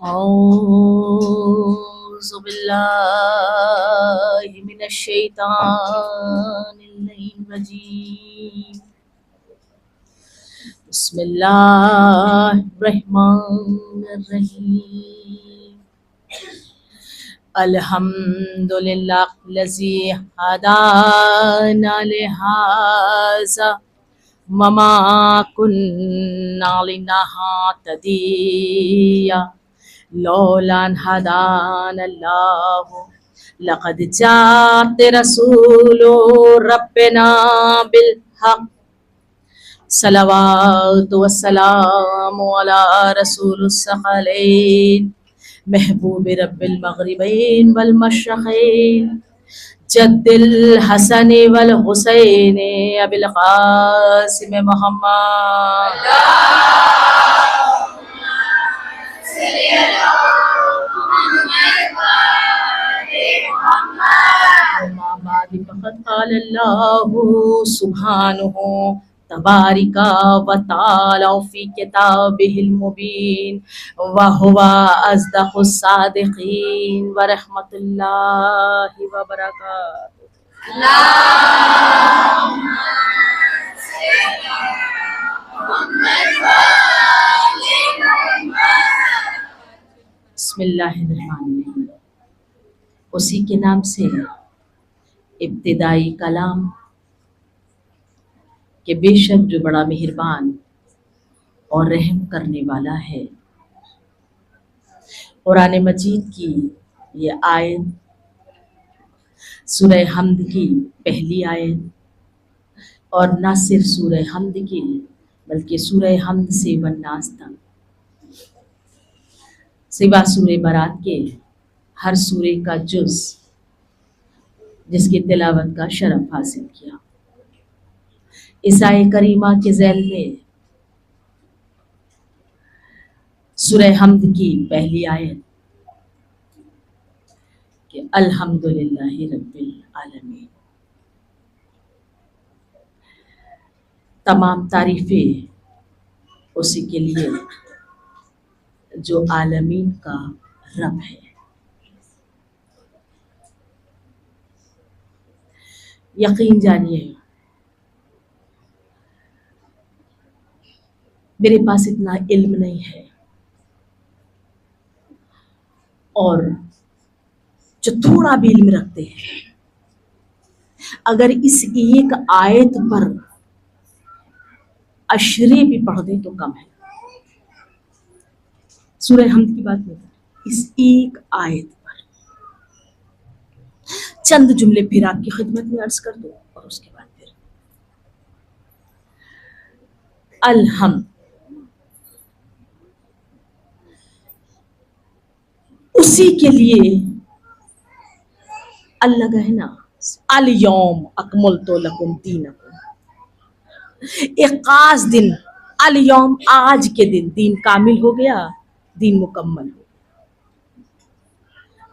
أعوذ بالله من الشيطان الرجيم. بسم الله الرحمن الرحيم. الحمد لله الذي هدانا لهذا وما كنا لنهتدي لولا أن هدانا الله لقد جاءت رسول ربنا بالحق صلوات والسلام على رسول الثقلين محبوب رب المغربين والمشرقين جد الحسن والحسين ابي القاسم محمد وما بعد فقد قال الله سبحانه تبارك وتعالى في كتابه المبين وهو أصدق الصادقين ورحمة الله وبركاته. بسم اللہ الرحمن الرحیم. اسی کے نام سے ابتدائی کلام کہ بے شک جو بڑا مہربان اور رحم کرنے والا ہے. قرآن مجید کی یہ آیت سورہ حمد کی پہلی آیت، اور نہ صرف سورہ حمد کی بلکہ سورہ حمد سے والناس تک، سوا سورہ برات کے ہر سورے کا جز جس کی تلاوت کا شرف حاصل کیا. اس آیت کریمہ کے ذیل میں سورہ حمد کی پہلی آیت کہ الحمدللہ رب العالمین، تمام تعریفیں اسی کے لیے جو عالمین کا رب ہے. یقین جانیے میرے پاس اتنا علم نہیں ہے، اور جو تھوڑا بھی علم رکھتے ہیں اگر اس ایک آیت پر اشرے بھی پڑھ دیں تو کم ہے. سورہ حمد کی بات نہیں، اس ایک آیت پر چند جملے پھر آپ کی خدمت میں عرض کر دو، اور اس کے بعد پھر الحمد. اسی کے لیے اللہ کا ہے نا، الیوم اکملت لکم دینکم، ایک خاص دن، الیوم آج کے دن دین کامل ہو گیا، دین مکمل ہو گیا.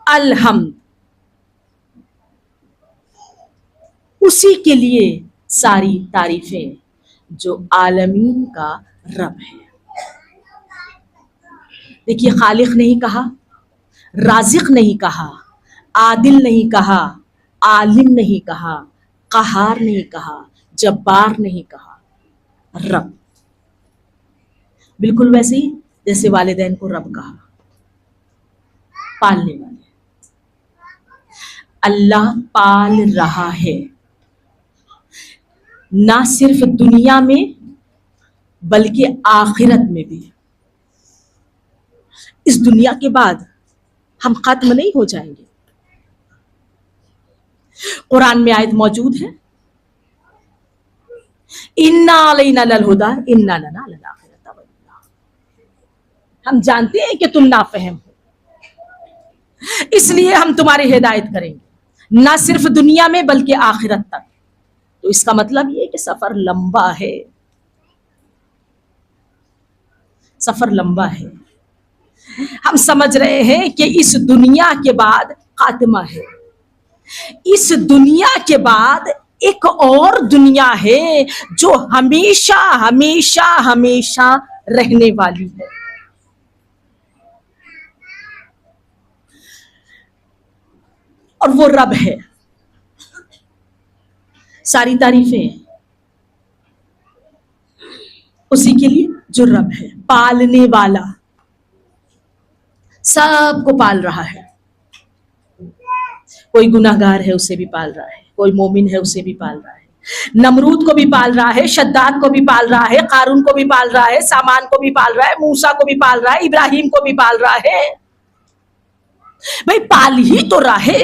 الحمد اسی کے لیے ساری تعریفیں جو عالمین کا رب ہے. دیکھیے، خالق نہیں کہا، رازق نہیں کہا، عادل نہیں کہا، عالم نہیں کہا، قہار نہیں کہا، جبار نہیں کہا، رب. بالکل ویسے ہی جیسے والدین کو رب کہا، پالنے والے. اللہ پال رہا ہے، نہ صرف دنیا میں بلکہ آخرت میں بھی. اس دنیا کے بعد ہم ختم نہیں ہو جائیں گے. قرآن میں آیت موجود ہے، اِنَّا عَلَيْنَا لَلْهُدَىٰ اِنَّا لَنَا لَلْآخِرَةَ وَالْأُولَىٰ. ہم جانتے ہیں کہ تم نافہم ہو، اس لیے ہم تمہاری ہدایت کریں گے، نہ صرف دنیا میں بلکہ آخرت تک. تو اس کا مطلب یہ کہ سفر لمبا ہے، سفر لمبا ہے. ہم سمجھ رہے ہیں کہ اس دنیا کے بعد خاتمہ ہے، اس دنیا کے بعد ایک اور دنیا ہے جو ہمیشہ ہمیشہ ہمیشہ رہنے والی ہے. اور وہ رب ہے. ساری تعریفیں اسی کے لیے جو رب ہے، پالنے والا، سب کو پال رہا ہے. کوئی گناہگار ہے اسے بھی پال رہا ہے، کوئی مومن ہے اسے بھی پال رہا ہے، نمرود کو بھی پال رہا ہے، شداد کو بھی پال رہا ہے، قارون کو بھی پال رہا ہے، سامان کو بھی پال رہا ہے، موسیٰ کو بھی پال رہا ہے، ابراہیم کو بھی پال رہا ہے. بھئی پال ہی تو رہا ہے.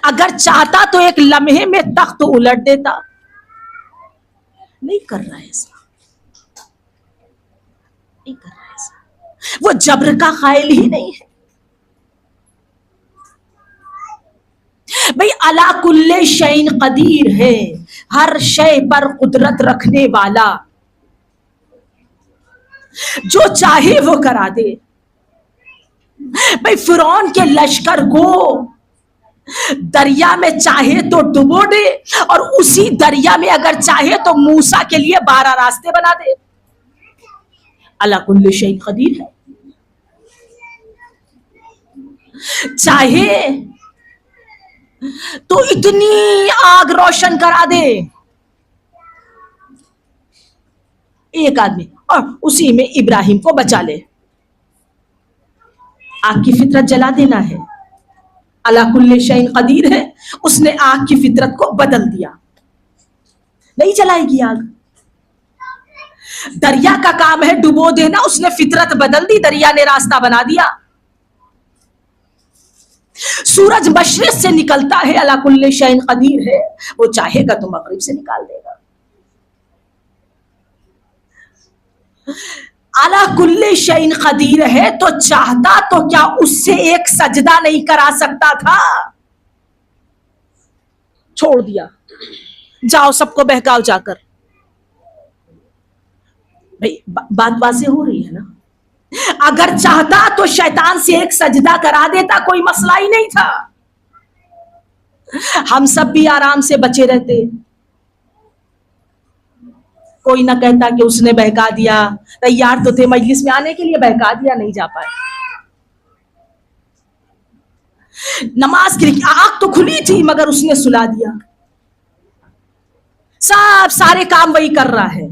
اگر چاہتا تو ایک لمحے میں تخت الٹ دیتا. نہیں کر رہا ہے ایسا، نہیں کر رہا ہے ایسا. وہ جبر کا قائل ہی نہیں ہے. بھئی علی کل شیء قدیر ہے، ہر شے پر قدرت رکھنے والا، جو چاہے وہ کرا دے. بھئی فرعون کے لشکر کو دریا میں چاہے تو ڈبو دے، اور اسی دریا میں اگر چاہے تو موسیٰ کے لیے 12 راستے بنا دے. علی کل شیء قدیر ہے. چاہے تو اتنی آگ روشن کرا دے ایک آدمی، اور اسی میں ابراہیم کو بچا لے. آگ کی فطرت جلا دینا ہے. علی کل شیء قدیر ہے، اس نے آگ کی فطرت کو بدل دیا. نہیں جلائے گی آگ. دریا کا کام ہے ڈبو دینا، اس نے فطرت بدل دی، دریا نے راستہ بنا دیا. سورج مشرق سے نکلتا ہے، علی کل شیء قدیر ہے، وہ چاہے گا تو مغرب سے نکال دے گا. علی کل شیء قدیر ہے تو چاہتا تو کیا اس سے ایک سجدہ نہیں کرا سکتا تھا؟ چھوڑ دیا، جاؤ سب کو بہکاؤ جا کر. بھئی بات واضح ہو رہی ہے نا. اگر چاہتا تو شیطان سے ایک سجدہ کرا دیتا، کوئی مسئلہ ہی نہیں تھا. ہم سب بھی آرام سے بچے رہتے، کوئی نہ کہتا کہ اس نے بہکا دیا، تیار تو تھے مجلس میں آنے کے لیے، بہکا دیا، نہیں جا پائے. نماز کے لیے آنکھ تو کھلی تھی مگر اس نے سلا دیا. سارے کام وہی کر رہا ہے.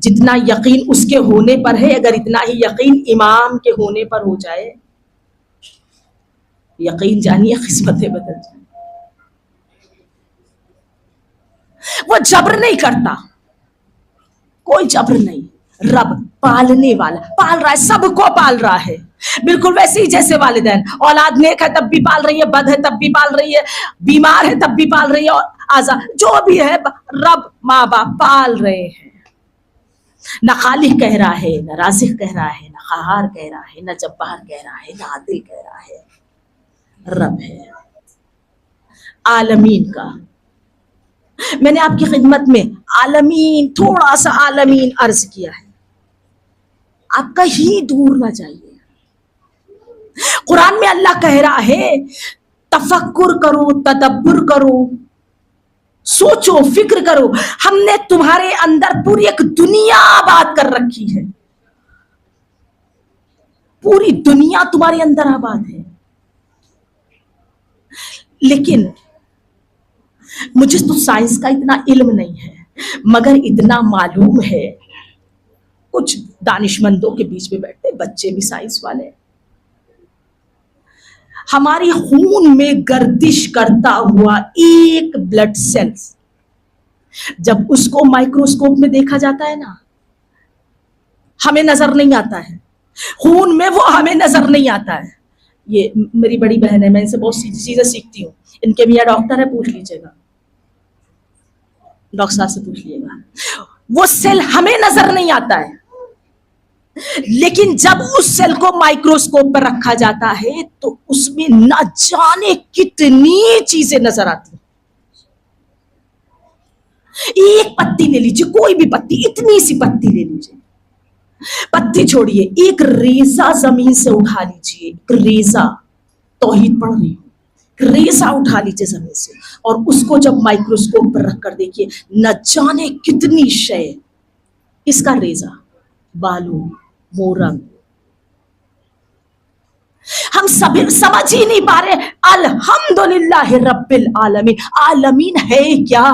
جتنا یقین اس کے ہونے پر ہے، اگر اتنا ہی یقین امام کے ہونے پر ہو جائے، یقین جانیے قسمتیں بدل جائیں. وہ جبر نہیں کرتا، کوئی جبر نہیں. رب پالنے والا، پال رہا ہے، سب کو پال رہا ہے. بالکل ویسے ہی جیسے والدین، اولاد نیک ہے تب بھی پال رہی ہے، بد ہے تب بھی پال رہی ہے، بیمار ہے تب بھی پال رہی ہے، اور آزاد جو بھی ہے رب ماں باپ پال رہے ہیں. نہ خالق کہہ رہا ہے، نہ رازق کہہ رہا ہے، نہ قہار کہہ رہا ہے، نہ جبار کہہ رہا ہے، نہ عادل کہہ رہا ہے. رب ہے عالمین کا. میں نے آپ کی خدمت میں عالمین، تھوڑا سا عالمین عرض کیا ہے، آپ کہیں دور نہ جائیے. قرآن میں اللہ کہہ رہا ہے تفکر کرو، تدبر کرو، سوچو، فکر کرو. ہم نے تمہارے اندر پوری ایک دنیا آباد کر رکھی ہے، پوری دنیا تمہارے اندر آباد ہے. لیکن مجھے تو سائنس کا اتنا علم نہیں ہے، مگر اتنا معلوم ہے، کچھ دانش مندوں کے بیچ میں بیٹھتے بچے بھی سائنس والے، ہماری خون میں گردش کرتا ہوا ایک بلڈ سیلز جب اس کو مائکروسکوپ میں دیکھا جاتا ہے نا، ہمیں نظر نہیں آتا ہے. خون میں وہ ہمیں نظر نہیں آتا ہے. یہ میری بڑی بہن ہے، میں ان سے بہت سی چیزیں سیکھتی ہوں. ان کے میاں ڈاکٹر ہے، پوچھ لیجیے گا، ڈاکٹر صاحب سے پوچھ لیے گا. وہ سیل ہمیں نظر نہیں آتا ہے، لیکن جب اس سیل کو مائکروسکوپ پر رکھا جاتا ہے تو اس میں نہ جانے کتنی چیزیں نظر آتی ہیں. ایک پتی لے لیجیے، کوئی بھی پتی، اتنی سی پتی لے لیجیے، پتی چھوڑیے، ایک ریزہ زمین سے اٹھا لیجیے، ایک ریزہ، توحید پڑھ رہی ہوں، ریزہ اٹھا لیجیے زمین سے، اور اس کو جب مائکروسکوپ پر رکھ کر دیکھیے، نہ جانے کتنی شے. اس کا ریزہ، بالو، مورنگ. ہم سب سمجھ ہی نہیں پا رہے الحمدللہ رب العالمین. عالمین ہے کیا؟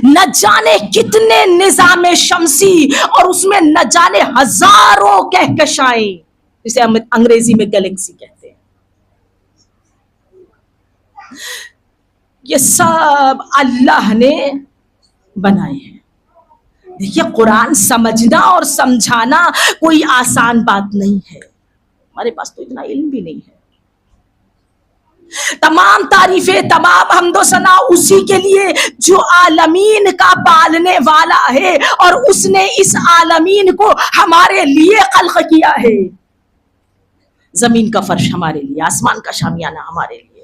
نہ جانے کتنے نظام شمسی اور اس میں نہ جانے ہزاروں کہکشائیں، جسے ہم انگریزی میں گلیکسی کہتے ہیں. یہ سب اللہ نے بنائے ہیں. دیکھیے قرآن سمجھنا اور سمجھانا کوئی آسان بات نہیں ہے. ہمارے پاس تو اتنا علم بھی نہیں ہے. تمام تعریفیں، تمام حمد و ثنا اسی کے لیے جو عالمین کا پالنے والا ہے، اور اس نے اس عالمین کو ہمارے لیے خلق کیا ہے. زمین کا فرش ہمارے لیے، آسمان کا شامیانہ ہمارے لیے،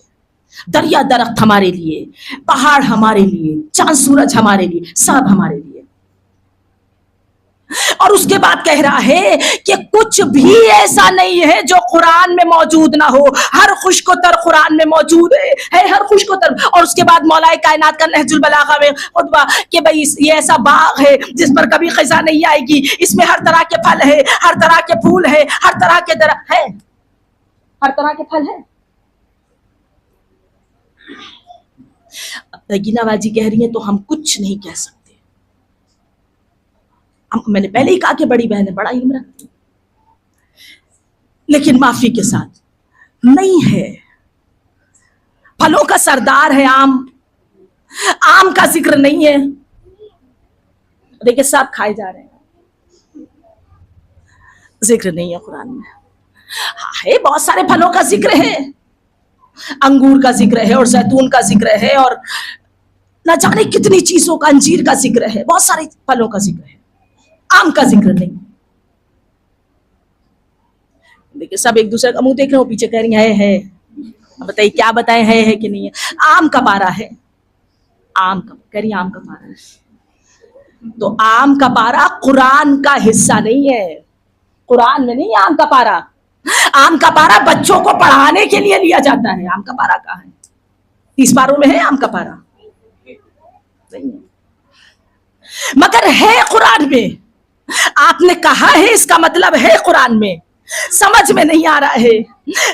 دریا درخت ہمارے لیے، پہاڑ ہمارے لیے، چاند سورج ہمارے لیے، سب ہمارے لیے. اور اس کے بعد کہہ رہا ہے کہ کچھ بھی ایسا نہیں ہے جو قرآن میں موجود نہ ہو. ہر خشک و تر قرآن میں موجود ہے ہر خشک و تر. اور اس کے بعد مولا کائنات کا نہج البلاغہ میں خطبہ کہ بھئی یہ ایسا باغ ہے جس پر کبھی خزاں نہیں آئے گی، اس میں ہر طرح کے پھل ہے، ہر طرح کے پھول ہے، ہر طرح کے درخت ہے، ہر طرح کے پھل ہے. گینا باجی کہہ رہی ہیں تو ہم کچھ نہیں کہہ سکتے. میں نے پہلے ہی کہا کہ بڑی بہن ہے، بڑا علم رکھتی، لیکن معافی کے ساتھ نہیں ہے. پھلوں کا سردار ہے آم، آم کا ذکر نہیں ہے. دیکھیں سب کھائے جا رہے ہیں، ذکر نہیں ہے قرآن میں. ہے بہت سارے پھلوں کا ذکر ہے، انگور کا ذکر ہے اور زیتون کا ذکر ہے اور نہ جانے کتنی چیزوں کا، انجیر کا ذکر ہے، بہت سارے پھلوں کا ذکر ہے، آم کا ذکر نہیں. دیکھیں سب ایک دوسرے کا منہ دیکھ رہے ہو، پیچھے کہہ رہی ہیں ہے. اب بتائیے کیا بتائیں ہے کہ نہیں ہے. آم کا پارا ہے، آم کا کہہ رہی آم کا پارا ہے. تو آم کا پارا قرآن کا حصہ نہیں ہے، قرآن میں نہیں ہے آم کا پارا. آم کا پارا بچوں کو پڑھانے کے لیے لیا جاتا ہے. آم کا پارا کہاں ہے؟ 30 پاروں میں ہے آم کا پارا؟ نہیں ہے. مگر ہے قرآن میں. آپ نے کہا ہے اس کا مطلب ہے قرآن میں. سمجھ میں نہیں آ رہا ہے.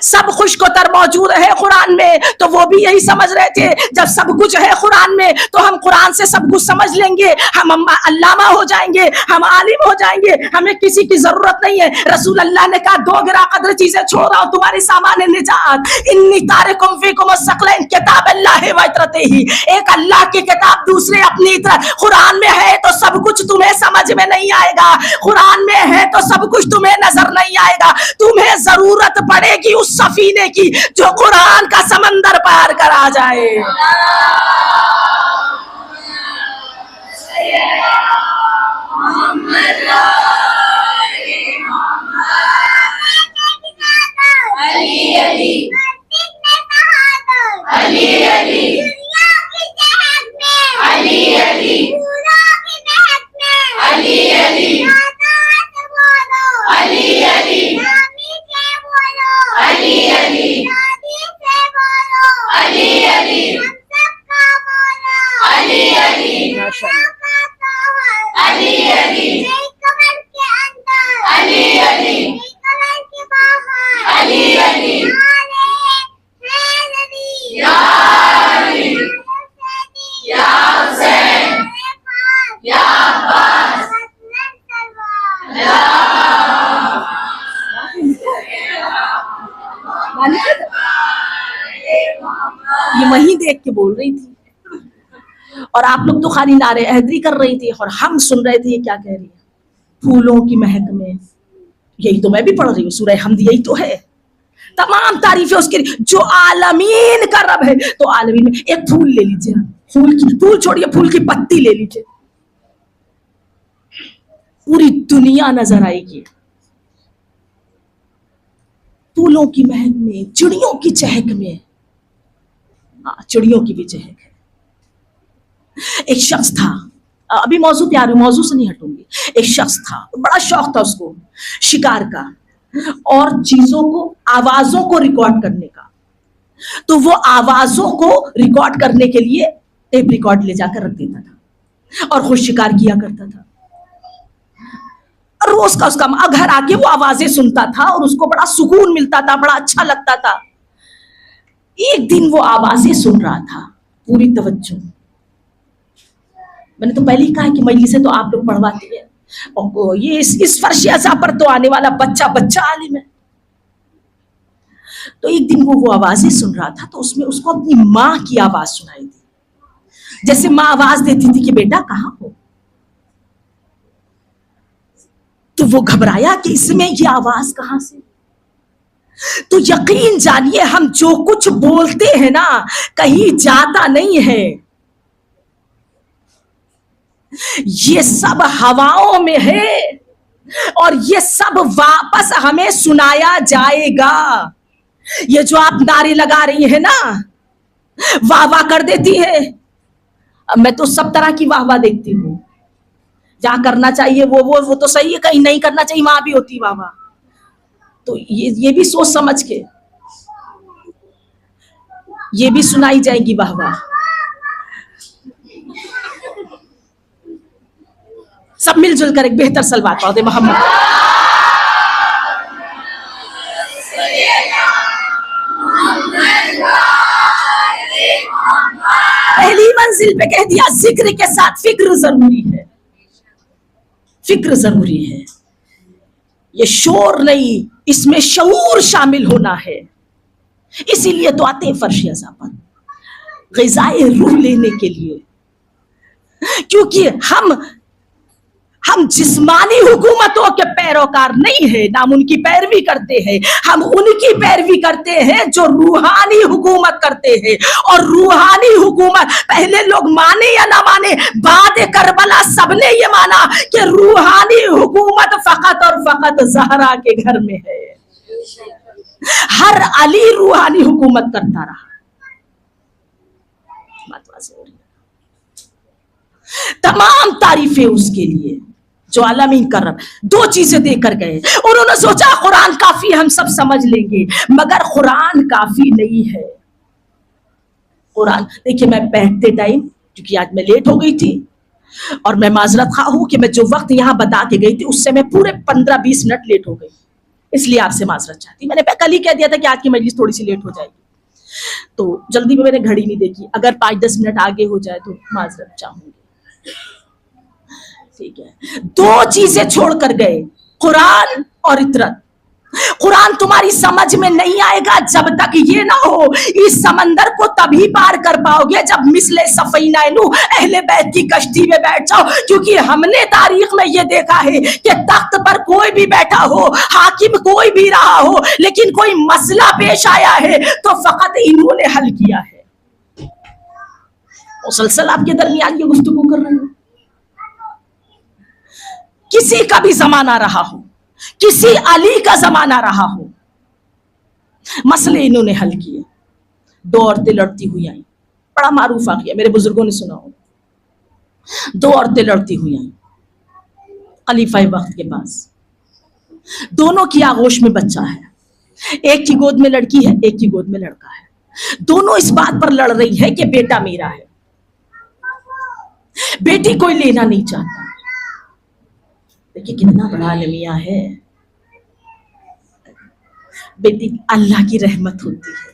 سب خشک و تر موجود ہے قرآن میں، تو وہ بھی یہی سمجھ رہے تھے جب سب کچھ ہے قرآن میں تو ہم قرآن سے سب کچھ سمجھ لیں گے، ہم علامہ ہو جائیں گے، ہم عالم ہو جائیں گے، ہمیں کسی کی ضرورت نہیں ہے. رسول اللہ نے کہا 2 گرا قدر چیزیں چھوڑ رہا ہوں تمہاری سامان نجات. انی تارکم فیکم الثقلین کتاب اللہ و اطرتہ. ایک اللہ کی کتاب، دوسرے اپنی اطرت. قرآن میں ہے تو سب کچھ تمہیں سمجھ میں نہیں آئے گا، قرآن میں ہے تو سب کچھ تمہیں نظر نہیں آئے گا. تمہیں ضرورت پڑے گی اس سفینے کی جو قرآن کا سمندر پار کر آ جائے. یہ وہیں دیکھ کے بول رہی تھی اور آپ لوگ تو خالی نعرے احدری کر رہی تھی اور ہم سن رہے تھے یہ کیا کہہ رہی ہے. پھولوں کی مہک میں، یہی تو میں بھی پڑھ رہی ہوں، سورہ حمد یہی تو ہے. تمام تعریفیں اس کے جو عالمین کا رب ہے. تو عالمین میں ایک پھول لے لیجیے، پھول چھوڑیے، پھول کی پتی لے لیجیے، پوری دنیا نظر آئے گی. پھولوں کی مہک میں، چڑیوں کی چہک میں. چڑیوں کی بھی چہک ہے. ایک شخص تھا، ابھی موضوع پہ آ رہی ہوں، موضوع سے نہیں ہٹوں گی. ایک شخص تھا، بڑا شوق تھا اس کو شکار کا اور چیزوں کو، آوازوں کو ریکارڈ کرنے کا. تو وہ آوازوں کو ریکارڈ کرنے کے لیے ٹیپ ریکارڈ لے جا کر رکھ دیتا تھا اور خود شکار کیا کرتا تھا. روز کا اس کا گھر آ کے وہ آوازیں سنتا تھا اور اس کو بڑا سکون ملتا تھا, بڑا اچھا لگتا تھا. ایک دن وہ آوازیں سن رہا تھا, پوری توجہ. میں نے تو پہلے ہی کہا کہ مجلسیں تو آپ لوگ پڑھواتی ہیں, اور یہ اس فرش عزا پر تو آنے والا بچہ عالم ہے. تو ایک دن وہ آوازیں سن رہا تھا, تو اس میں اس کو اپنی ماں کی آواز سنائی دی, جیسے ماں آواز دیتی تھی کہ بیٹا کہاں ہو. تو وہ گھبرایا کہ اس میں یہ آواز کہاں سے. تو یقین جانیے ہم جو کچھ بولتے ہیں نا کہیں جاتا نہیں ہے, یہ سب ہواؤں میں ہے اور یہ سب واپس ہمیں سنایا جائے گا. یہ جو آپ نعرے لگا رہی ہیں نا, واہ واہ کر دیتی ہے, میں تو سب طرح کی واہ واہ دیکھتی ہوں. جہاں کرنا چاہیے وہ تو صحیح ہے, کہیں نہیں کرنا چاہیے وہاں بھی ہوتی واہ واہ. تو یہ بھی سوچ سمجھ کے یہ بھی سنائی جائے گی واہ واہ. سب مل جل کر ایک بہتر صلوات پڑھ دے محمد. پہلی منزل پہ کہہ دیا ذکر کے ساتھ فکر ضروری ہے, فکر ضروری ہے. یہ شور نہیں, اس میں شعور شامل ہونا ہے. اسی لیے تو آتے ہیں فرش عزا پر غذائے روح لینے کے لیے, کیونکہ ہم جسمانی حکومتوں کے پیروکار نہیں ہیں, نہ ہم ان کی پیروی کرتے ہیں, ہم ان کی پیروی کرتے ہیں جو روحانی حکومت کرتے ہیں. اور روحانی حکومت پہلے لوگ مانے یا نہ مانے, بعد کربلا سب نے یہ مانا کہ روحانی حکومت فقط اور فقط زہرا کے گھر میں ہے. ہر علی روحانی حکومت کرتا رہا. تمام تعریفیں اس کے لیے جو عالمین کر رہا. دو چیزیں دے کر گئے, انہوں نے سوچا قرآن کافی, ہم سب سمجھ لیں گے, مگر قرآن کافی نہیں ہے. قرآن دیکھیے, میں بیٹھتے ٹائم, کیونکہ آج میں لیٹ ہو گئی تھی اور میں معذرت خواہ ہوں کہ میں جو وقت یہاں بتا کے گئی تھی اس سے میں پورے 15-20 منٹ لیٹ ہو گئی, اس لیے آپ سے معذرت چاہتی. میں نے کل ہی کہہ دیا تھا کہ آج کی مجلس تھوڑی سی لیٹ ہو جائے گی, تو جلدی میں نے گھڑی نہیں دیکھی. اگر 5-10 منٹ آگے ہو جائے تو معذرت چاہوں گی. ٹھیک ہے, دو چیزیں چھوڑ کر گئے, قرآن اور اطرت. قرآن تمہاری سمجھ میں نہیں آئے گا جب تک یہ نہ ہو اس سمندر کو تبھی پار کر پاؤ گے جب مثل سفینہ نوح اہل بیت کی کشتی میں بیٹھ جاؤ. کیونکہ ہم نے تاریخ میں یہ دیکھا ہے کہ تخت پر کوئی بھی بیٹھا ہو, حاکم کوئی بھی رہا ہو, لیکن کوئی مسئلہ پیش آیا ہے تو فقط انہوں نے حل کیا ہے. مسلسل آپ کے درمیان یہ گفتگو کر رہے ہیں. کسی کا بھی زمانہ رہا ہو, کسی علی کا زمانہ رہا ہو, مسئلے انہوں نے حل کیے. 2 عورتیں لڑتی ہوئی آئیں, بڑا معروف واقعہ, میرے بزرگوں نے سنا ہو. 2 عورتیں لڑتی ہوئی آئیں خلیفہ وقت کے پاس. دونوں کی آغوش میں بچہ ہے, ایک کی گود میں لڑکی ہے, ایک کی گود میں لڑکا ہے. دونوں اس بات پر لڑ رہی ہے کہ بیٹا میرا ہے, بیٹی کوئی لینا نہیں چاہتا. دیکھیے کتنا بڑا المیہ ہے. بیٹی اللہ کی رحمت ہوتی ہے,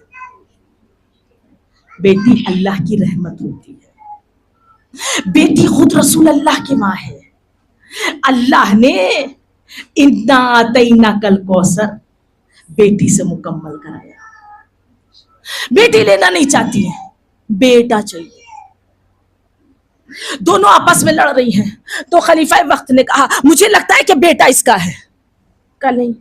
بیٹی اللہ کی رحمت ہوتی ہے. بیٹی خود رسول اللہ کی ماں ہے. اللہ نے انا اعطیناک الکوثر بیٹی سے مکمل کرایا. بیٹی لینا نہیں چاہتی ہے, بیٹا چاہیے. دونوں آپس میں لڑ رہی ہیں. تو خلیفہ وقت نے کہا مجھے لگتا ہے کہ بیٹا اس کا ہے. کہا نہیں.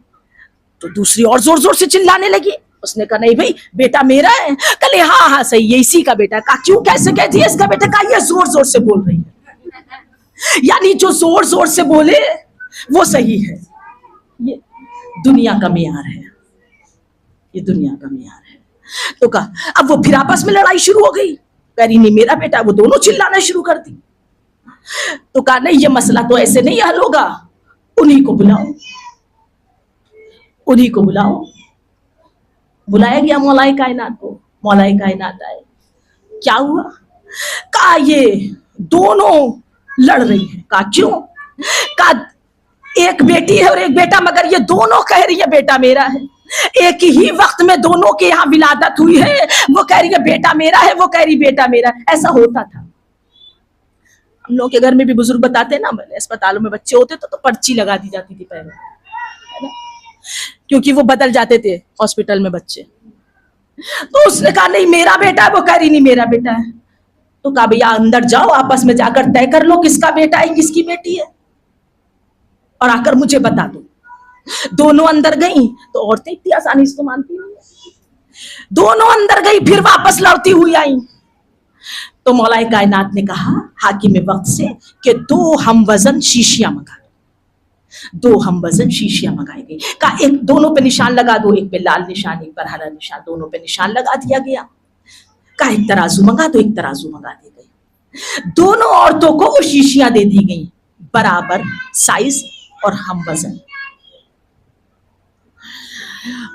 تو دوسری اور زور زور سے چلانے لگی. اس نے کہا نہیں بھائی بیٹا میرا ہے. کہا ہاں ہاں صحیح ہے, اسی کا بیٹا. کہا کیوں, کیسے کہتی ہے اس کا بیٹا؟ کہا یہ زور زور سے بول رہی ہے, یعنی جو زور زور سے بولے وہ صحیح ہے. یہ دنیا کا معیار ہے, یہ دنیا کا معیار ہے. تو کہا اب وہ پھر آپس میں لڑائی شروع ہو گئی. کہی نہیں میرا بیٹا. وہ دونوں چلانا شروع کر دی. تو کہا نہیں یہ مسئلہ تو ایسے نہیں حل ہوگا, انہی کو بلاؤ, انہی کو بلاؤ. بلایا گیا مولا کائنات کو. مولا کائنات آئے. کیا ہوا؟ کہا یہ دونوں لڑ رہی ہیں. کہا کیوں؟ کہا ایک بیٹی ہے اور ایک بیٹا، مگر یہ دونوں کہہ رہی ہے بیٹا میرا ہے. ایک ہی وقت میں دونوں کے یہاں ولادت ہوئی ہے. وہ کہہ رہی ہے بیٹا میرا ہے، وہ کہہ رہی بیٹا میرا ہے. ایسا ہوتا تھا. ہم لوگ کے گھر میں بھی بزرگ بتاتے ہیں نا، اسپتالوں میں بچے ہوتے تو پرچی لگا دی جاتی تھی پہلے، کیونکہ وہ بدل جاتے تھے ہاسپٹل میں بچے. تو اس نے کہا نہیں میرا بیٹا ہے، وہ کہہ رہی نہیں میرا بیٹا ہے. تو کہا بھیا اندر جاؤ، آپس میں جا کر طے کر لو کس کا بیٹا ہے کس کی بیٹی ہے، اور آ کر مجھے بتا دو. دونوں اندر گئیں. تو عورتیں اتنی آسانی سے تو مانتی نہیں ہیں. دونوں اندر گئی، پھر واپس لوٹتی ہوئی آئیں. تو مولا کائنات نے کہا حاکم وقت سے کہ 2 ہم وزن شیشیاں منگا. 2 ہم وزن شیشیاں منگائی گئی. کہا ایک دونوں پہ نشان لگا دو، ایک پہ لال نشان ایک پر ہرا نشان، دونوں پہ نشان لگا دیا گیا. کہا ایک ترازو منگا دو، ایک ترازو منگا دی گئی. دونوں عورتوں کو وہ شیشیاں دے دی گئیں، برابر سائز اور ہم وزن.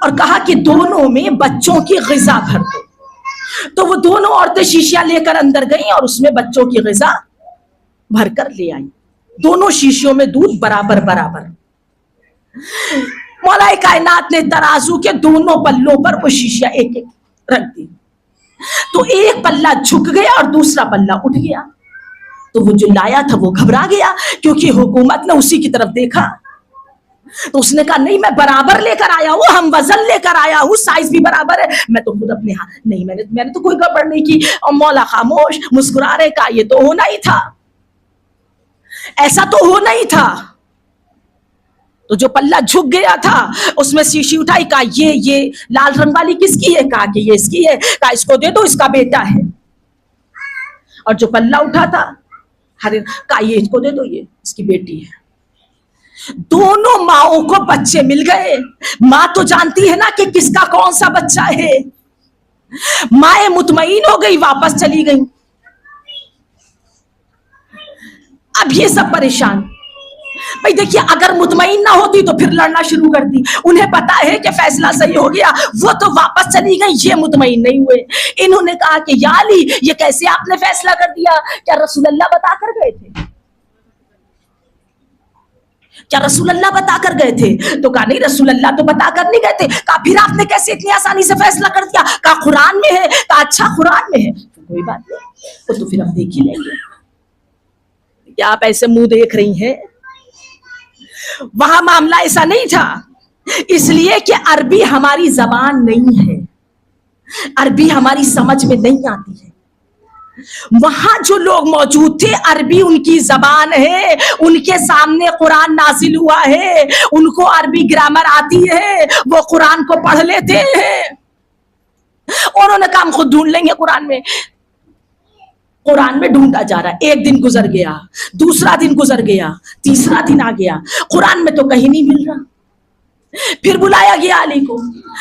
اور کہا کہ دونوں میں بچوں کی غذا بھر دو. تو وہ دونوں عورتیں شیشیاں لے کر اندر گئیں اور اس میں بچوں کی غذا بھر کر لے آئیں. دونوں شیشیوں میں دودھ برابر برابر. مولا کائنات نے ترازو کے دونوں پلوں پر وہ شیشیاں ایک ایک رکھ دی. تو ایک پلہ جھک گیا اور دوسرا پلہ اٹھ گیا. تو وہ جو لایا تھا وہ گھبرا گیا، کیونکہ حکومت نے اسی کی طرف دیکھا. تو اس نے کہا نہیں میں برابر لے کر آیا ہوں، ہم وزن لے کر آیا ہوں، سائز بھی برابر ہے. میں تو خود اپنے ہاتھ نہیں، میں نے تو کوئی گڑبڑ نہیں کی. اور مولا خاموش مسکرا رہے. کہا یہ تو ہونا ہی تھا، ایسا تو ہونا ہی تھا. تو جو پلہ جھک گیا تھا اس میں شیشی اٹھائی. کہا یہ لال رنگ والی کس کی ہے؟ کہا کہ یہ اس کی ہے. کہا اس کو دے دو، اس کا بیٹا ہے. اور جو پلہ اٹھا تھا کہا یہ اس کو دے دو، یہ اس کی بیٹی ہے. دونوں ماؤں کو بچے مل گئے. ماں تو جانتی ہے نا کہ کس کا کون سا بچہ ہے. مائیں مطمئن ہو گئی، واپس چلی گئی. اب یہ سب پریشان. بھائی دیکھیے اگر مطمئن نہ ہوتی تو پھر لڑنا شروع کرتی. انہیں پتا ہے کہ فیصلہ صحیح ہو گیا، وہ تو واپس چلی گئی، یہ مطمئن نہیں ہوئے. انہوں نے کہا کہ یا علی یہ کیسے آپ نے فیصلہ کر دیا؟ کیا رسول اللہ بتا کر گئے تھے؟ کیا رسول اللہ بتا کر گئے تھے؟ تو کہا نہیں رسول اللہ تو بتا کر نہیں گئے تھے. کہا پھر آپ نے کیسے اتنی آسانی سے فیصلہ کر دیا؟ کہا قرآن میں ہے. کہا اچھا قرآن میں ہے، کوئی بات نہیں، تو پھر ہم دیکھ ہی لیں گے. کیا آپ ایسے منہ دیکھ رہی ہیں؟ وہاں معاملہ ایسا نہیں تھا، اس لیے کہ عربی ہماری زبان نہیں ہے، عربی ہماری سمجھ میں نہیں آتی ہے. وہاں جو لوگ موجود تھے عربی ان کی زبان ہے، ان کے سامنے قرآن نازل ہوا ہے، ان کو عربی گرامر آتی ہے، وہ قرآن کو پڑھ لیتے ہیں. انہوں نے کہا ہم خود ڈھونڈ لیں گے قرآن میں. قرآن میں ڈھونڈا جا رہا ہے. ایک دن گزر گیا، دوسرا دن گزر گیا، تیسرا دن آ گیا، قرآن میں تو کہیں نہیں مل رہا. پھر بلایا گیا علی کو.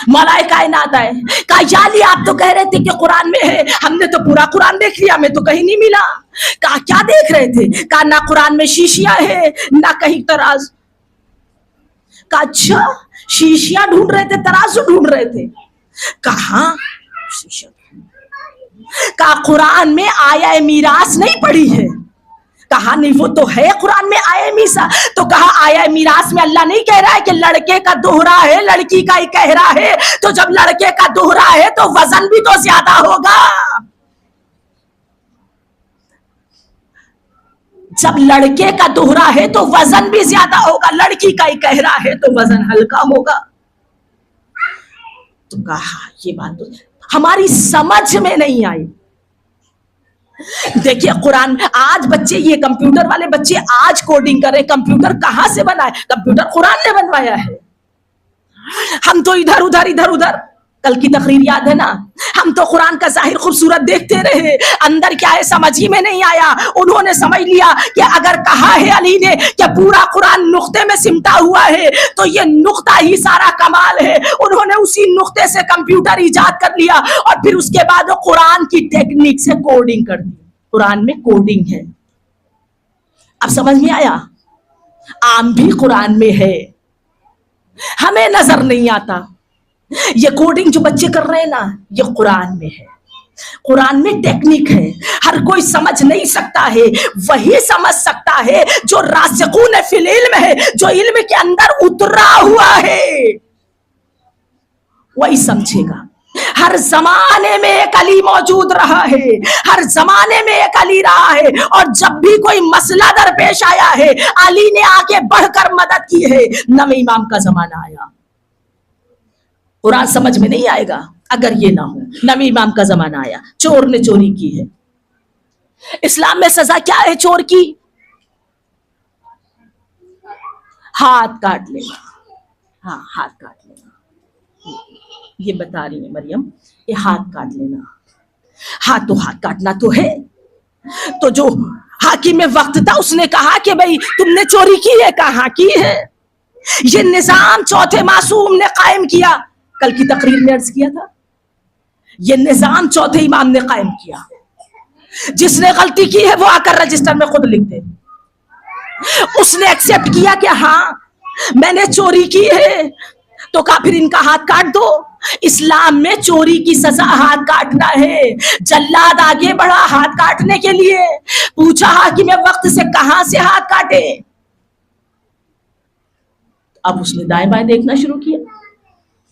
مولا کائنات آئے. کہا یا علی آپ تو کہہ رہے تھے کہ قرآن میں ہے، ہم نے تو پورا قرآن دیکھ لیا، ہمیں تو کہیں نہیں ملا. کہا کیا دیکھ رہے تھے؟ کہا نہ قرآن میں شیشیاں ہے نہ کہیں تراز. کہا اچھا شیشیاں ڈھونڈ رہے تھے ترازو ڈھونڈ رہے تھے؟ کہاں شیشیاں. کہا قرآن میں آیا میراث نہیں پڑھی ہے؟ کہا نہیں وہ تو ہے قرآن میں آیا میسا. تو کہا آیا میراث میں اللہ نہیں کہہ رہا ہے کہ لڑکے کا دوہرا ہے لڑکی کا ہی کہرا ہے؟ تو جب لڑکے کا دوہرا ہے تو وزن بھی تو زیادہ ہوگا. جب لڑکے کا دوہرا ہے تو وزن بھی زیادہ ہوگا، لڑکی کا ہی کہرا ہے تو وزن ہلکا ہوگا. تو کہا یہ بات تو ہماری سمجھ میں نہیں آئی. دیکھیے قرآن آج بچے، یہ کمپیوٹر والے بچے آج کوڈنگ کر رہے. کمپیوٹر کہاں سے بنا ہے؟ کمپیوٹر قرآن نے بنوایا ہے. ہم تو ادھر ادھر کل کی تقریر یاد ہے نا، ہم تو قرآن کا ظاہر خوبصورت دیکھتے رہے، اندر کیا ہے سمجھ ہی میں نہیں آیا. انہوں نے سمجھ لیا کہ اگر کہا ہے علی نے کہ پورا قرآن نقطے میں سمٹا ہوا ہے تو یہ نقطہ ہی سارا کمال ہے. انہوں نے اسی نقطے سے کمپیوٹر ایجاد کر لیا اور پھر اس کے بعد قرآن کی ٹیکنیک سے کوڈنگ کر دی. قرآن میں کوڈنگ ہے. اب سمجھ میں آیا؟ عام بھی قرآن میں ہے، ہمیں نظر نہیں آتا. یہ کوڈنگ جو بچے کر رہے ہیں نا یہ قرآن میں ہے. قرآن میں ٹیکنیک ہے, ہر کوئی سمجھ نہیں سکتا ہے, وہی سمجھ سکتا ہے جو راسخون فی العلم ہے, جو علم کے اندر اترا ہوا ہے, وہی سمجھے گا. ہر زمانے میں ایک علی موجود رہا ہے, ہر زمانے میں ایک علی رہا ہے, اور جب بھی کوئی مسئلہ درپیش آیا ہے علی نے آگے بڑھ کر مدد کی ہے. نویں امام کا زمانہ آیا, قرآن سمجھ میں نہیں آئے گا اگر یہ نہ ہو. نویں امام کا زمانہ آیا, چور نے چوری کی ہے, اسلام میں سزا کیا ہے چور کی؟ ہاتھ کاٹ لینا. ہاں ہاتھ کاٹ لینا, یہ بتا رہی ہے مریم, یہ ہاتھ کاٹ لینا. ہاتھ تو ہاتھ کاٹنا تو ہے. تو جو حاکم وقت تھا اس نے کہا کہ بھئی تم نے چوری کی ہے, کہاں کی ہے. یہ نظام چوتھے معصوم نے قائم کیا, کل کی تقریر میں عرض کیا تھا, یہ نظام چوتھے امام نے قائم کیا. جس نے غلطی کی ہے وہ آ کر رجسٹر میں خود لکھ دے. اس نے ایکسپٹ کیا کہ ہاں میں نے چوری کی ہے, تو کہا پھر ان کا ہاتھ کاٹ دو. اسلام میں چوری کی سزا ہاتھ کاٹنا ہے. جلاد آگے بڑھا ہاتھ کاٹنے کے لیے, پوچھا حاکم وقت سے کہاں سے ہاتھ کاٹے. اب اس نے دائیں بائیں دیکھنا شروع کیا,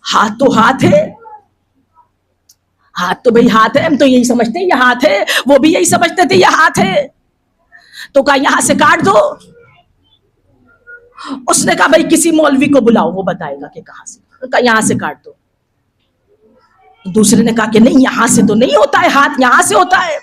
ہاتھ تو ہاتھ ہے, ہاتھ تو بھئی ہاتھ ہے, ہم تو یہی سمجھتے ہیں یہ ہاتھ ہے, وہ بھی یہی سمجھتے تھے یہ ہاتھ ہے. تو کہا یہاں سے کاٹ دو. اس نے کہا بھئی کسی مولوی کو بلاؤ, وہ بتائے گا کہ کہاں سے. کہا یہاں سے کاٹ دو. دوسرے نے کہا کہ نہیں یہاں سے تو نہیں ہوتا ہے, ہاتھ یہاں سے ہوتا ہے.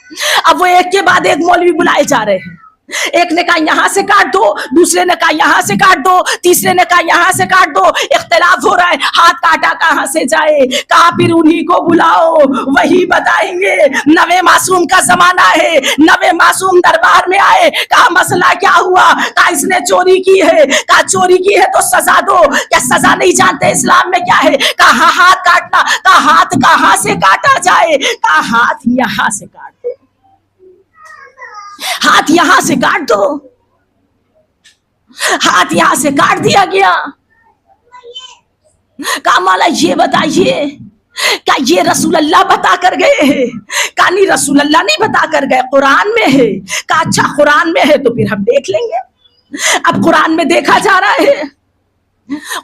اب وہ ایک کے بعد ایک مولوی بلائے جا رہے ہیں. ایک نے کہا یہاں سے کاٹ دو, دوسرے نے کہا یہاں سے کاٹ دو, تیسرے نے کہا یہاں سے کاٹ دو. اختلاف ہو رہا ہے, ہاتھ کاٹا کہاں سے جائے. کہا پھر انہی کو بلاؤ, وہی بتائیں گے. نویں معصوم کا زمانہ ہے, نویں معصوم دربار میں آئے. کہا مسئلہ کیا ہوا؟ کہا اس نے چوری کی ہے. کہا چوری کی ہے تو سزا دو. کیا سزا نہیں جانتے اسلام میں کیا ہے؟ کہا ہاں ہاتھ کاٹنا. کہا ہاتھ کہاں سے کاٹا جائے؟ کہا ہاتھ یہاں سے کاٹ دو, ہاتھ یہاں سے کاٹ دو. ہاتھ یہاں سے کاٹ دیا گیا. کہا مولا یہ بتائیے کیا یہ رسول اللہ بتا کر گئے ہیں؟ کہا نہیں رسول اللہ نہیں بتا کر گئے, قرآن میں ہے. کہا اچھا قرآن میں ہے تو پھر ہم دیکھ لیں گے. اب قرآن میں دیکھا جا رہا ہے,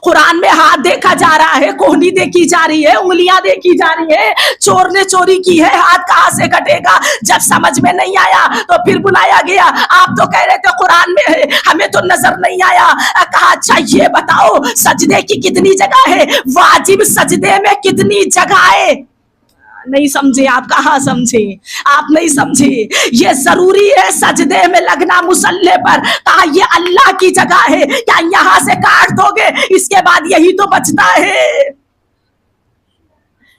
قرآن میں ہاتھ دیکھا جا رہا ہے, کوہنی دیکھی جا رہی ہے, انگلیاں دیکھی جا رہی ہے. چور نے چوری کی ہے, ہاتھ کہاں سے کٹے گا؟ جب سمجھ میں نہیں آیا تو پھر بلایا گیا. آپ تو کہہ رہے تھے قرآن میں ہے, ہمیں تو نظر نہیں آیا. کہا اچھا یہ بتاؤ سجدے کی کتنی جگہ ہے, واجب سجدے میں کتنی جگہ ہے؟ نہیں سمجھے آپ, کہاں سمجھے آپ, نہیں سمجھے. یہ ضروری ہے سجدے میں لگنا مصلی پر. کہا یہ اللہ کی جگہ ہے, کیا یہاں سے کاٹ دو گے؟ اس کے بعد یہی تو بچتا ہے,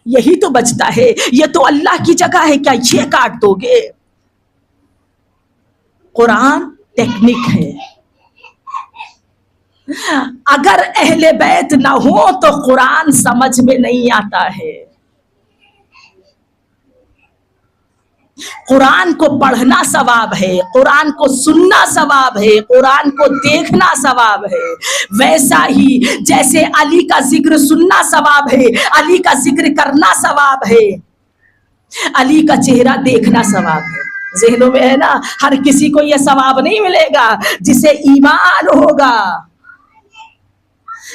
یہی تو بچتا ہے. یہ تو اللہ کی جگہ ہے, کیا یہ کاٹ دو گے؟ قرآن ٹیکنیک ہے. اگر اہل بیت نہ ہو تو قرآن سمجھ میں نہیں آتا ہے. قرآن کو پڑھنا ثواب ہے, قرآن کو سننا ثواب ہے, قرآن کو دیکھنا ثواب ہے. ویسا ہی جیسے علی کا ذکر سننا ثواب ہے, علی کا ذکر کرنا ثواب ہے, علی کا چہرہ دیکھنا ثواب ہے. ذہنوں میں ہے نا, ہر کسی کو یہ ثواب نہیں ملے گا. جسے ایمان ہوگا,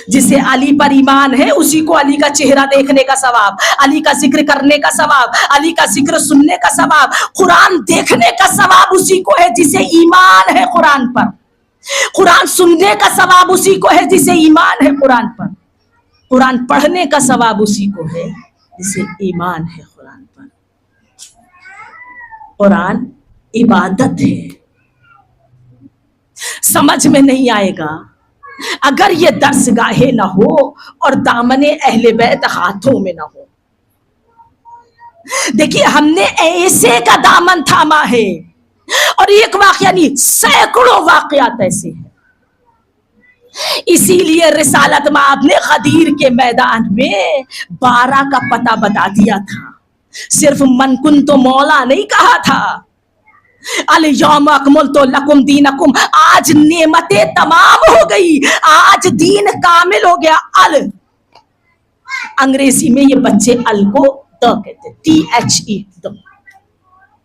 جسے علی پر ایمان ہے, اسی کو علی کا چہرہ دیکھنے کا ثواب, علی کا ذکر کرنے کا ثواب, علی کا ذکر سننے کا ثواب, قرآن دیکھنے کا ثواب اسی کو ہے جسے ایمان ہے قرآن پر. قرآن سننے کا ثواب اسی کو ہے جسے ایمان ہے قرآن پر. قرآن پڑھنے کا ثواب اسی کو ہے جسے ایمان ہے قرآن پر. قرآن عبادت ہے. سمجھ میں نہیں آئے گا اگر یہ درس گاہیں نہ ہو اور دامن اہل بیت ہاتھوں میں نہ ہو. دیکھیے ہم نے ایسے کا دامن تھاما ہے, اور ایک واقعہ نہیں سینکڑوں واقعات ایسے ہیں. اسی لیے رسالت مآب نے غدیر کے میدان میں 12 کا پتہ بتا دیا تھا. صرف من کن تو مولا نہیں کہا تھا. الیوم اکملت لکم دینکم, آج نعمتیں تمام ہو گئی, آج دین کامل ہو گیا. انگریزی میں یہ بچے ال کو د کہتے, THE.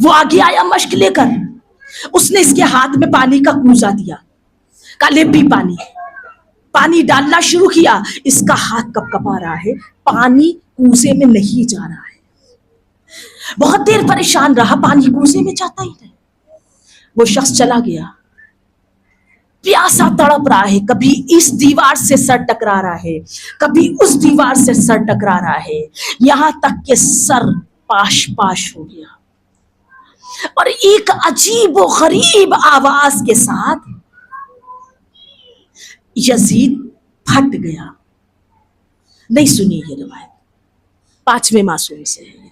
وہ آگے آیا مشک لے کر، اس نے اس کے ہاتھ میں پانی کا کوزہ دیا، کہا لے پی پانی، پانی ڈالنا شروع کیا، اس کا ہاتھ کپ کپا رہا ہے، پانی کوزے میں نہیں جا رہا ہے، بہت دیر پریشان رہا، پانی کوزے میں جاتا ہی نہیں، وہ شخص چلا گیا، پیاسا تڑپ رہا ہے، کبھی اس دیوار سے سر ٹکرا رہا ہے، کبھی اس دیوار سے سر ٹکرا رہا ہے، یہاں تک کہ سر پاش پاش ہو گیا، اور ایک عجیب و غریب آواز کے ساتھ یزید پھٹ گیا۔ نہیں سنی یہ روایت، 5ویں معصوم سے ہے یہ روایت۔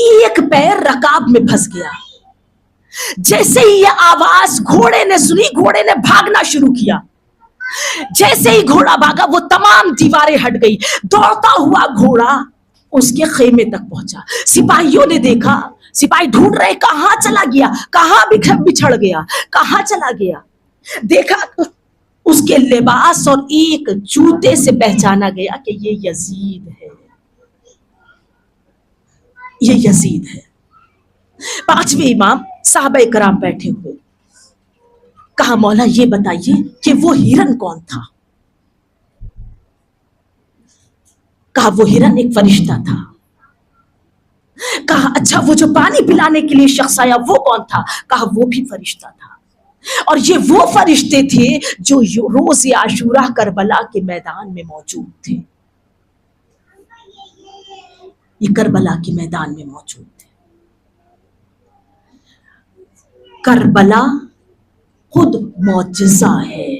ایک پیر رکاب میں پھنس گیا، جیسے ہی یہ آواز گھوڑے نے سنی، گھوڑے نے بھاگنا شروع کیا، جیسے ہی گھوڑا بھاگا وہ تمام دیواریں ہٹ گئی، دوڑتا ہوا گھوڑا اس کے خیمے تک پہنچا، سپاہیوں نے دیکھا، سپاہی ڈھونڈ رہے کہاں چلا گیا، کہاں بچھڑ گیا، کہاں چلا گیا، دیکھا اس کے لباس اور ایک جوتے سے پہچانا گیا کہ یہ یزید ہے، یہ یزید ہے۔ 5ویں امام، صحابہ کرام بیٹھے ہوئے، کہا مولا یہ بتائیے کہ وہ ہرن کون تھا؟ کہا وہ ہرن ایک فرشتہ تھا۔ کہا اچھا وہ جو پانی پلانے کے لیے شخص آیا وہ کون تھا؟ کہا وہ بھی فرشتہ تھا، اور یہ وہ فرشتے تھے جو روز عاشورہ کربلا کے میدان میں موجود تھے، یہ کربلا کے میدان میں موجود تھے۔ کربلا خود معجزہ ہے،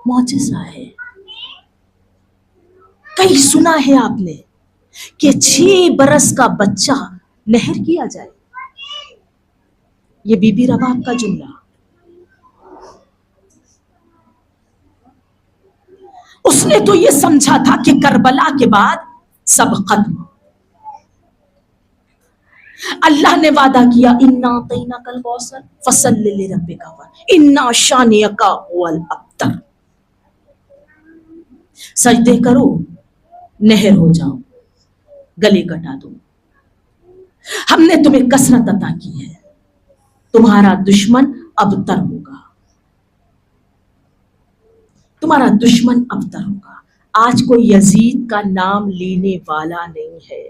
معجزہ ہے۔ کہیں سنا ہے آپ نے کہ 6 برس کا بچہ نہر کیا جائے؟ یہ بی بی رباب کا جملہ۔ اس نے تو یہ سمجھا تھا کہ کربلا کے بعد سب ختم، اللہ نے وعدہ کیا انا اعطیناک الکوثر فصلی لربک وانحر انا شانئک هو الابتر، سجدے کرو، نہر ہو جاؤ، گلے کٹا دو، ہم نے تمہیں کثرت عطا کی ہے، تمہارا دشمن ابتر ہوگا، تمہارا دشمن ابتر ہوگا۔ آج کوئی یزید کا نام لینے والا نہیں ہے،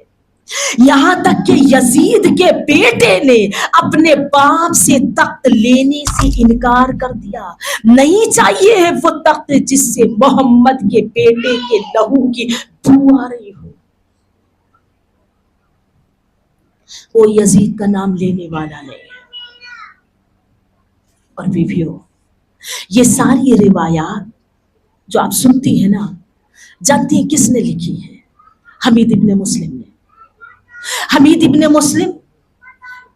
یہاں تک کہ یزید کے بیٹے نے اپنے باپ سے تخت لینے سے انکار کر دیا، نہیں چاہیے ہے وہ تخت جس سے محمد کے بیٹے کے لہو کی بو آ رہی ہو، وہ یزید کا نام لینے والا نہیں ہے۔ اور بیویوں، یہ ساری روایات جو آپ سنتی ہیں نا، جانتی ہیں کس نے لکھی ہے؟ حمید ابن مسلم نے۔ حمید ابن مسلم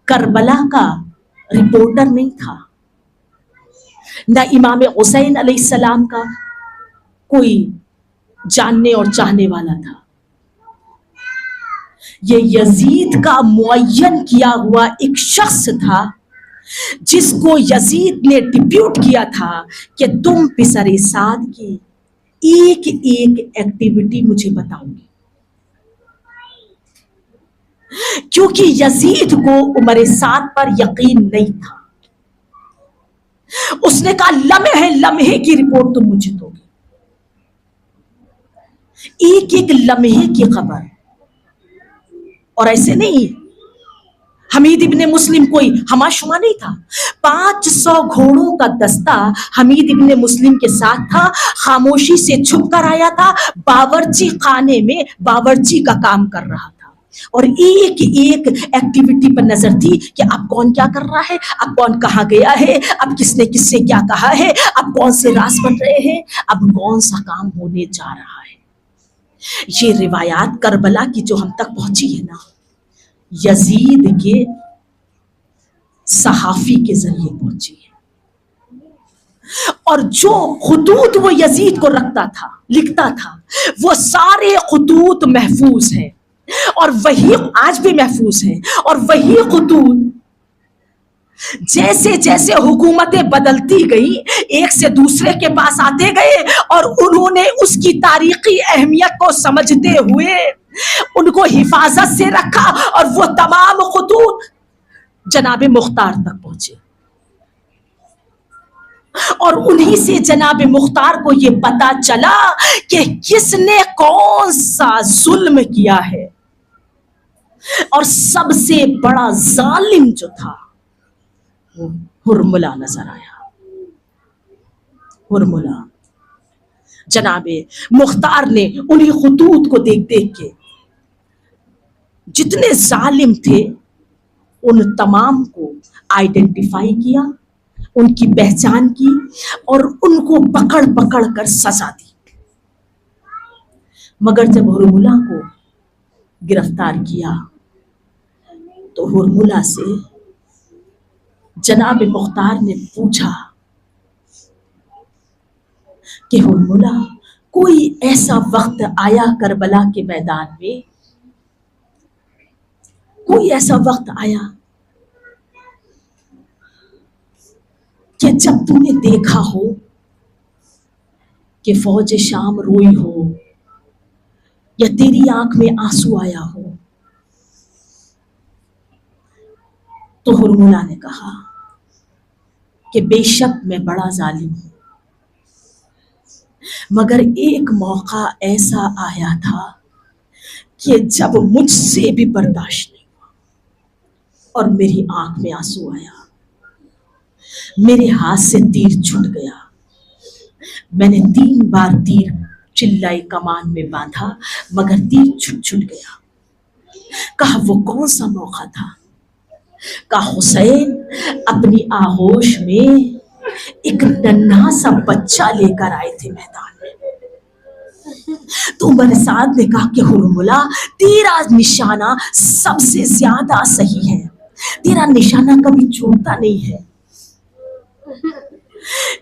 کربلا کا رپورٹر نہیں تھا، نہ امام حسین علیہ السلام کا کوئی جاننے اور چاہنے والا تھا، یہ یزید کا معین کیا ہوا ایک شخص تھا جس کو یزید نے ڈپیوٹ کیا تھا کہ تم پسر سعد کی ایک ایک ایکٹیویٹی مجھے بتاؤ گے، کیونکہ یزید کو عمر سعد پر یقین نہیں تھا، اس نے کہا لمحے لمحے کی رپورٹ تم مجھے دو گے، ایک ایک لمحے کی خبر۔ اور ایسے نہیں، حمید ابن مسلم کوئی ہما شما نہیں تھا، 500 گھوڑوں کا دستہ حمید ابن مسلم کے ساتھ تھا، خاموشی سے چھپ کر آیا تھا، باورچی خانے میں باورچی کا کام کر رہا تھا، اور ایک ایک ایکٹیویٹی پر نظر تھی کہ اب کون کیا کر رہا ہے، اب کون کہاں گیا ہے، اب کس نے کس سے کیا کہا ہے، اب کون سے راز بن رہے ہیں، اب کون سا کام ہونے جا رہا ہے۔ یہ روایات کربلا کی جو ہم تک پہنچی ہے نا، یزید کے صحافی کے ذریعے پہنچی ہے، اور جو خطوط وہ یزید کو رکھتا تھا، لکھتا تھا، وہ سارے خطوط محفوظ ہیں، اور وہی آج بھی محفوظ ہیں، اور وہی خطوط جیسے جیسے حکومتیں بدلتی گئی ایک سے دوسرے کے پاس آتے گئے، اور انہوں نے اس کی تاریخی اہمیت کو سمجھتے ہوئے ان کو حفاظت سے رکھا اور وہ تمام خطوط جناب مختار تک پہنچے، اور انہی سے جناب مختار کو یہ پتا چلا کہ کس نے کون سا ظلم کیا ہے، اور سب سے بڑا ظالم جو تھا وہ ہرملہ نظر آیا۔ ہرملہ جناب مختار نے انہی خطوط کو دیکھ دیکھ کے جتنے ظالم تھے ان تمام کو آئیڈینٹیفائی کیا، ان کی پہچان کی اور ان کو پکڑ پکڑ کر سزا دی۔ مگر جب ہرملہ کو گرفتار کیا تو ہرملہ سے جناب مختار نے پوچھا کہ ہرملہ کوئی ایسا وقت آیا کربلا کے میدان میں، کوئی ایسا وقت آیا کہ جب تم نے دیکھا ہو کہ فوج شام روئی ہو یا تیری آنکھ میں آنسو آیا ہو؟ تو ہرملہ نے کہا کہ بے شک میں بڑا ظالم ہوں، مگر ایک موقع ایسا آیا تھا کہ جب مجھ سے بھی برداشت نہیں ہوا اور میری آنکھ میں آنسو آیا، میرے ہاتھ سے تیر چھوٹ گیا، میں نے 3 بار تیر چلائی کمان میں باندھا مگر تیر چھٹ گیا۔ کہا وہ کون سا موقع تھا؟ کہا حسین اپنی آغوش میں ایک ننھا سا بچہ لے کر آئے تھے میدان میں۔ تو عمر سعد نے کہا کہ ہرملہ تیرا نشانہ سب سے زیادہ صحیح ہے، تیرا نشانہ کبھی چھوٹتا نہیں ہے،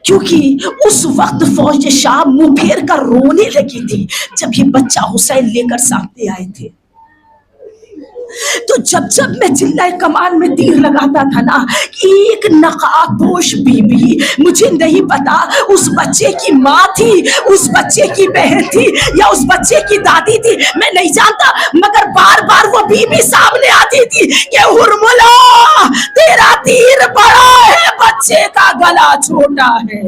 کیونکہ اس وقت فوج شام منہ پھیر کر رونے لگی تھی جب یہ بچہ حسین لے کر سامنے آئے تھے۔ تو جب میں چلائے کمان میں تیر لگاتا تھا نا، ایک نقاب پوش بی بی، مجھے نہیں پتا اس بچے کی ماں تھی، اس بچے کی بہن تھی یا اس بچے کی دادی تھی، میں نہیں جانتا، مگر بار بار وہ بی بی سامنے آتی تھی کہ ہرملہ تیرا تیر بڑا ہے، بچے کا گلا چھوٹا ہے،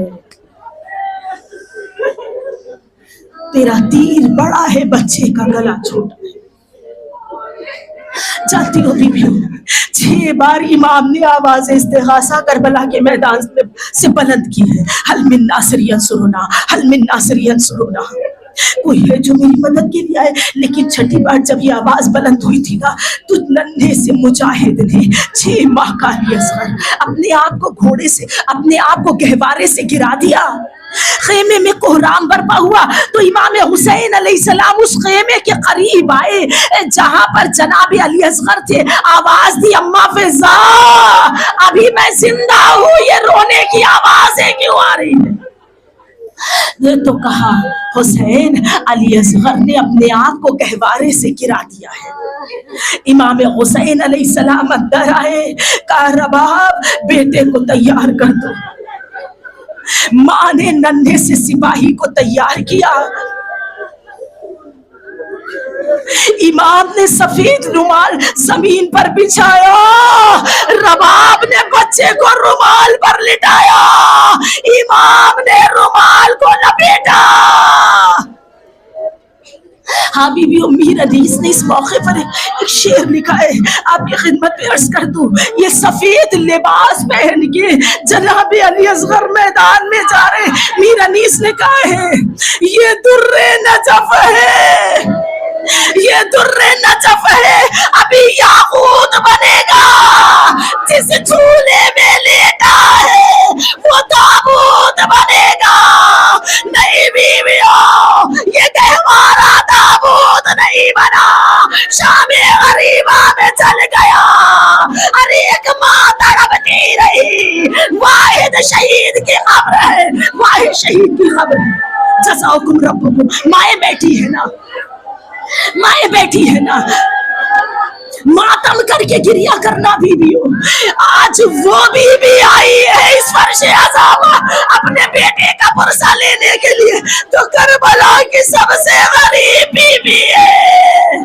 تیرا تیر بڑا ہے، بچے کا گلا چھوٹا ہے۔ جانتی ہو بیویوں، 6 بار امام نے آواز استغاثہ کربلا کے میدان سے بلند کی ہے، حل من ناصر ینصرنا، حل من ناصر ینصرنا، کوئی ہے جو میری مدد کے لیے آئے۔ لیکن 6ٹھی بار جب یہ آواز بلند ہوئی تھی نا تو ننھے سے مجاہد نے 6 ماہ کا علی اصغر اپنے آپ کو گھوڑے سے، اپنے آپ کو گہوارے سے گرا دیا۔ خیمے میں کوہرام برپا ہوا تو امام حسین علیہ السلام اس خیمے کے قریب آئے جہاں پر جناب علی اصغر تھے، آواز دی اماں فضا ابھی میں زندہ ہوں، یہ رونے کی آوازیں کیوں آ رہی ہیں؟ تو کہا حسین علی اصغر نے اپنے آپ کو گہوارے سے گرا دیا ہے۔ امام حسین علیہ السلام اندر آئے، کہا رباب بیٹے کو تیار کر دو۔ ماں نے ننھے سے سپاہی کو تیار کیا، امام نے سفید رومال زمین پر بچھایا، رباب نے بچے کو رومال پر لٹایا، امام نے رومال کو لپیٹا۔ ہاں بی بی امیر حدیث نے اس موقع پر ایک شعر لکھا ہے، آپ کی خدمت میں عرض کر دوں، یہ سفید لباس پہن کے جناب علی اصغر میدان میں جا رہے، میر انیس نے کہا ہے یہ در نجف ہے، یہ در نجف ہے، ابھی یاقوت بنے گا، جس جھولے میں لیٹا ہے وہ تابوت بنے گا۔ نہیں بیویوں، یہ گہوارہ تابوت نہیں بنا، شام غریبہ میں چل گیا، ہر ایک ماں تڑپتی رہی، واحد شہید کی قبر ہے، واحد شہید کی قبر ہے۔ جزاکم ربکم، مائیں بیٹھی ہے نا، مائیں بیٹھی ہے نا، ماتم کر کے گریا کرنا بیویوں۔ آج وہ بی بی آئی ہے اس فرش عذاب اپنے بیٹے کا پرسہ لینے کے لیے، تو کربلا کی سب سے غریب بی بی ہے۔